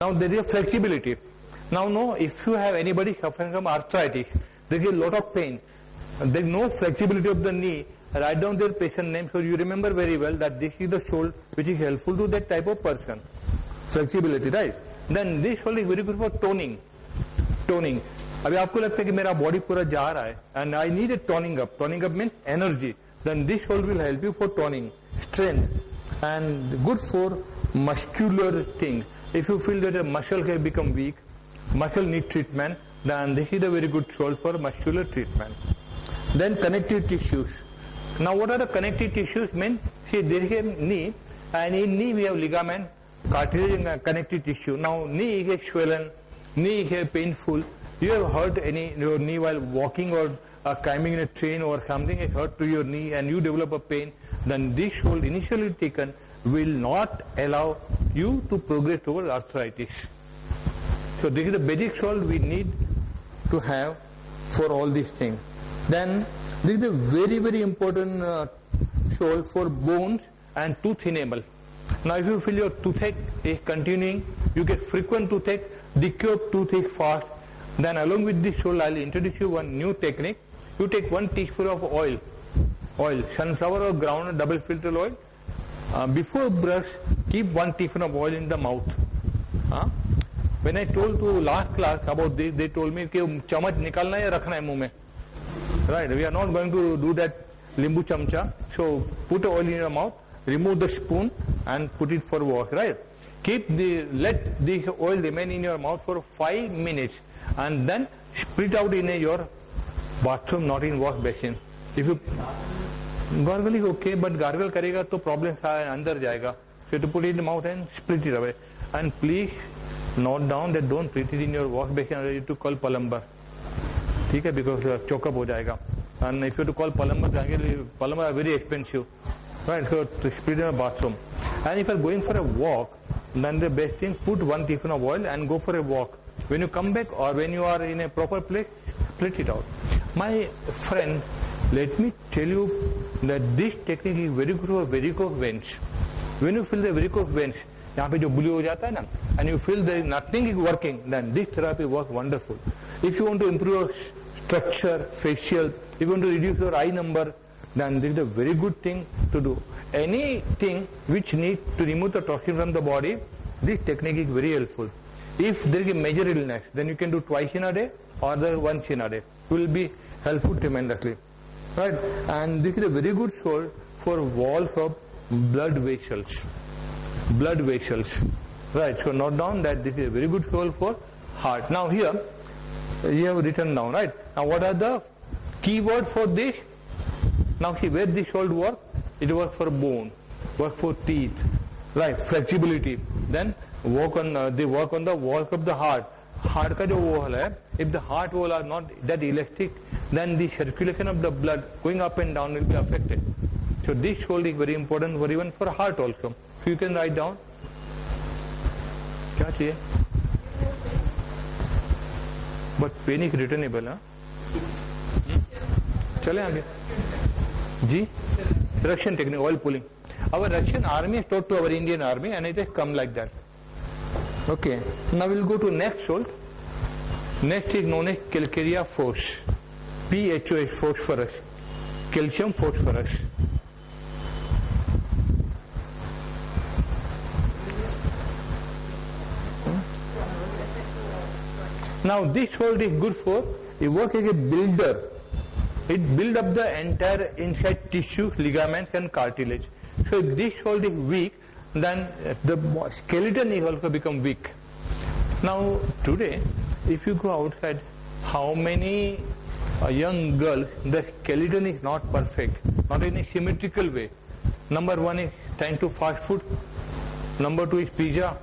Now there is a flexibility. Now no, if you have anybody suffering from arthritis, there is a lot of pain. There is no flexibility of the knee. Write down their patient name so you remember very well that this is the shoulder which is helpful to that type of person. Flexibility, right? Then this shoulder is very good for toning. Toning. अभी आपको लगता है कि मेरा body पूरा जा रहा है and I need a toning up. Toning up means energy. Then this shoulder will help you for toning, strength, and good for muscular things. If you feel that a muscle has become weak, muscle need treatment, then this is a very good shoulder for muscular treatment. Then connective tissues. Now what are the connective tissues mean? See, there is a knee, and in knee we have ligament, cartilage and connective tissue. Now knee is swollen, knee is painful. You have hurt your knee while walking or climbing in a train or something is hurt to your knee and you develop a pain, then this shoulder initially taken will not allow you to progress towards arthritis. So this is the basic shoulder we need to have for all these things. Then this is a very, very important shoulder for bones and tooth enamel. Now if you feel your toothache is continuing, you get frequent toothache, decay of toothache fast, then along with this shoulder I will introduce you one new technique. You take 1 teaspoon of oil, sunflower or ground double filter oil. Before brush, keep 1 teaspoon of oil in the mouth. When I told to last class about this, they told me कि चम्मच निकालना है रखना है मुंह में. Right? We are not going to do that limbu chamcha. So put oil in your mouth, remove the spoon and put it for wash. Right? Let the oil remain in your mouth for 5 minutes and then spit out in your bathroom, not in wash basin. If you gargle is okay, but gargle करेगा तो problem अंदर जाएगा. So to put it in the mouth and split it away. And please note down that don't put it in your wash basin or you to call plumber. ठीक है, because choke up हो जाएगा. And if you to call plumber, plumber are very expensive. Right? So to split in a bathroom. And if you are going for a walk, then the best thing, put 1 teaspoon of oil and go for a walk. When you come back or when you are in a proper place, split it out. My friend, let me tell you that this technique is very good for varicose veins. When you feel the varicose veins, यहाँ पे जो बुली हो जाता है ना, and you feel that nothing is working, then this therapy works wonderful. If you want to improve your structure, facial, if you want to reduce your eye number, then this is a very good thing to do. Anything which needs to remove the toxin from the body, this technique is very helpful. If there is a major illness, then you can do twice in a day or once in a day. It will be helpful tremendously. Right? And this is a very good source for walls of blood vessels. Blood vessels. Right? So note down that this is a very good source for heart. Now here, you have written down, right? Now what are the keywords for this? Now see where this should work. It works for bone, work for teeth, right? Flexibility. Then they work on the walls of the heart. Heart का जो wall है, if the heart wall are not that elastic, then the circulation of the blood going up and down will be affected. So this shoulder is very important for even for heart also. So you can write down. क्या चाहिए? But pain is returnable, हाँ? चले आगे. जी? Russian technique, oil pulling. Our Russian army is taught to our Indian army and it has come like that. Okay, now we'll go to next salt. Next is known as calcarea phos. PHOS, phosphorus. Calcium phosphorus. Now this salt is good for, it works as a builder. It builds up the entire inside tissue, ligaments and cartilage. So if this salt is weak, then the skeleton is also become weak. Now today, if you go outside, how many young girls, the skeleton is not perfect, not in a symmetrical way. Number 1 is thanks to fast food. Number 2 is pizza.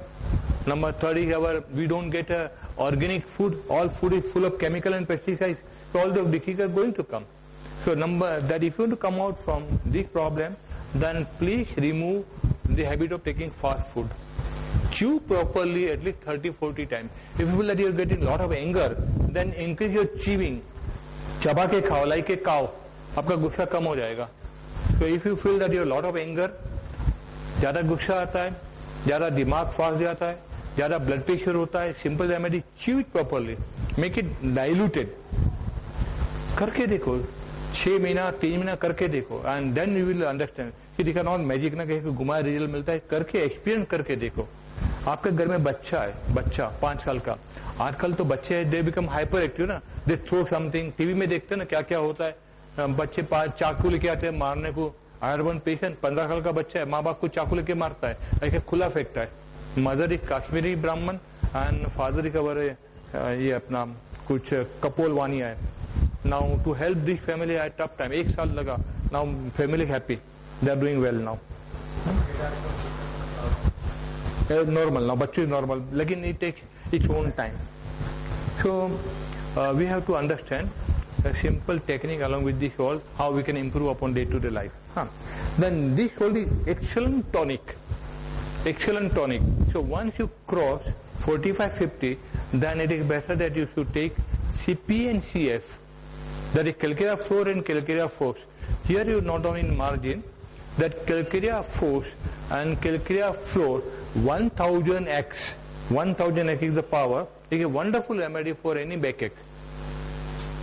Number 3 is we don't get organic food. All food is full of chemical and pesticides. So all the diseases are going to come. So that if you want to come out from this problem, then please remove the habit of taking fast food. Chew properly at least 30-40 times. If you feel that you are getting a lot of anger, then increase your chewing. चबा के खाओ, like a cow. आपका गुस्सा कम हो जाएगा. So if you feel that you have a lot of anger, ज़्यादा गुस्सा आता है, ज़्यादा दिमाग फास्ट जाता है, ज्यादा ब्लड प्रेशर होता है, simple remedy, chew it properly, make it diluted, करके देखो 6 महीना 3 महीना करके देखो, and then you will understand कि दिखा नॉट मैजिक ना कहीं घुमाए रिजल्ट मिलता है, करके एक्सपीरियंस करके देखो। आपके घर में बच्चा है, बच्चा 5 साल का, आजकल तो बच्चे है दे बिकम हाइपर एक्टिव ना, दे थ्रो समथिंग, टीवी में देखते हैं ना क्या क्या होता है, बच्चे चाकू लेके आते हैं मारने को, आयरन पेशेंट 15 साल का बच्चा है, माँ बाप को चाकू लेके मारता है, ऐसे खुला फेंकता है। मदर इज काश्मीरी ब्राह्मण एंड फादर इज अवर ये अपना कुछ कपोलवानी है। Now to help this family I tough time, 1 साल लगा, now family happy, they are doing well now, normal now, बच्चे नॉर्मल, लेकिन it takes its own time. So we have to understand a simple technique along with this all, how we can improve upon day-to-day life. Then this called the excellent tonic. Excellent tonic. So once you cross 45-50, then it is better that you should take CP and CF. That is calcarea floor and calcarea force. Here you note down in margin that calcarea force and calcarea floor 1000x. 1000x is the power. It is a wonderful remedy for any backache.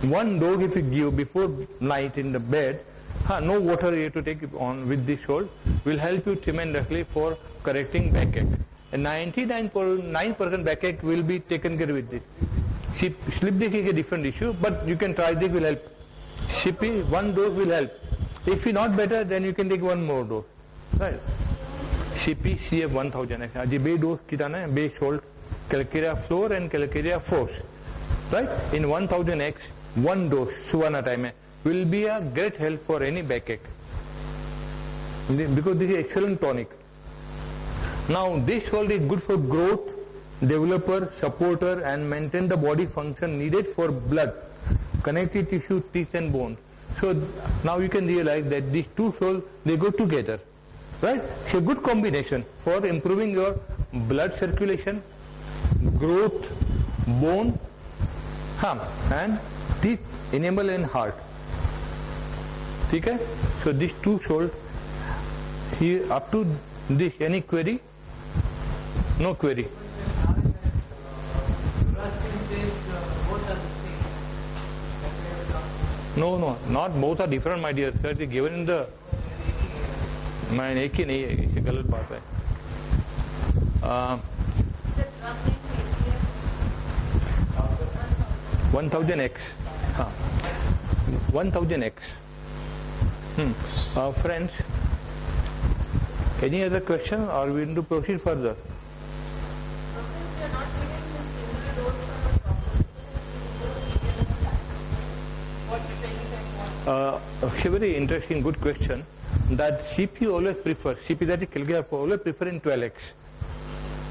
One dose if you give before night in the bed, no water you have to take it on with this salt, will help you tremendously for correcting backache. And 99% backache will be taken care with this. Sleep is a different issue, but you can try this, will help. CP, 1 dose will help. If you're not better, then you can take 1 more dose. Right? CP, CF 1000. आज 2 dose कितना है? Base salt, calcarea floor and calcarea force. Right? In 1000x, 1 dose, Suvana time, will be a great help for any backache. Because this is excellent tonic. Now, this salt is good for growth, developer, supporter, and maintain the body function needed for blood, connective tissue, teeth, and bone. So, now you can realize that these 2 salts, they go together. Right? It's a good combination for improving your blood circulation, growth, bone, and teeth, enamel and heart. ठीक है? So these 2 salt here up to this. Any query? No query. No, not both are different, my dear sir. Given in the मैं एक ही नहीं है, ये गलत बात है। 1000x. 1000x. Friends, any other question or we need to proceed further? A very interesting, good question. That CP always prefer, CP that is calcarea always prefer in 12x.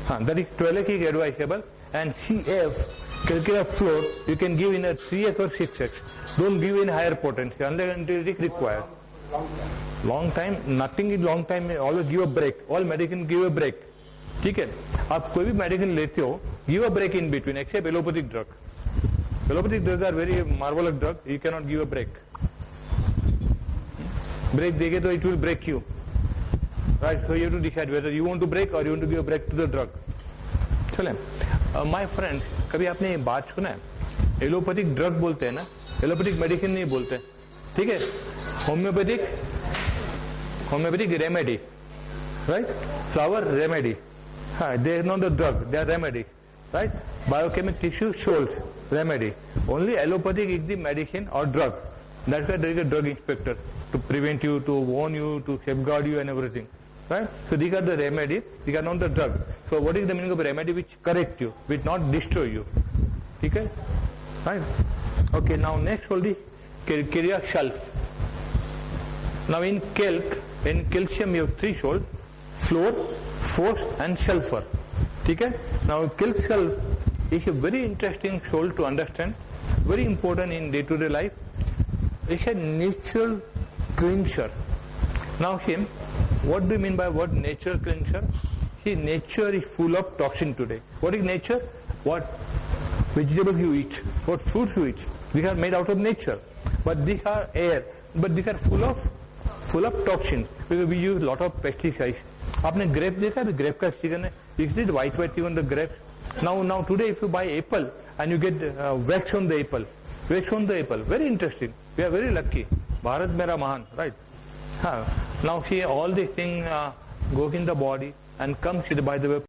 That is 12x is advisable, and CF, calcarea floor, you can give in a 3x or 6x. Don't give in higher potency unless it is required. Long time, nothing is long time. Always give a break. All medicine give a break. ठीक है? आप कोई भी medicine लेते हो, give a break in between, except allopathic drug. Allopathic drugs are very marvelous drug. You cannot give a break. Break देगे तो it will break you. Right? So you have to decide whether you want to break or you want to give a break to the drug. चलें? My friend, कभी आपने ये बात सुना है? Allopathic drug बोलते हैं ना, एलोपैथिक मेडिसिन नहीं बोलते, ठीक है? Homeopathic remedy, right? Flower remedy, हाँ, they are not the drug, they are remedy, right? Biochemic tissue salts remedy. Only allopathic is the medicine or drug. That's why there is a drug inspector to prevent you, to warn you, to safeguard you and everything. Right? So these are the remedy, these are not the drug. So what is the meaning of remedy? Which correct you, which not destroy you. Okay? Right? Okay, now next will be calcarea shelf. Now in calcium you have 3 salt, fluor, force and sulfur. Okay? Now calc shelf is a very interesting salt to understand, very important in day-to-day life. It's a natural cleanser. Now here, what do you mean by what natural cleanser? See, nature is full of toxin today. What is nature? What vegetables you eat, what fruits you eat. These are made out of nature. But these are air. But these are full of toxins because we use a lot of pesticides. आपने grep देखा है? Grep का chicken है. You see the white chicken, the grape. Now today if you buy apple and you get wax on the apple, very interesting. We are very lucky. Bharat mera mahan, right? Now see all these things go in the body and comes by the way.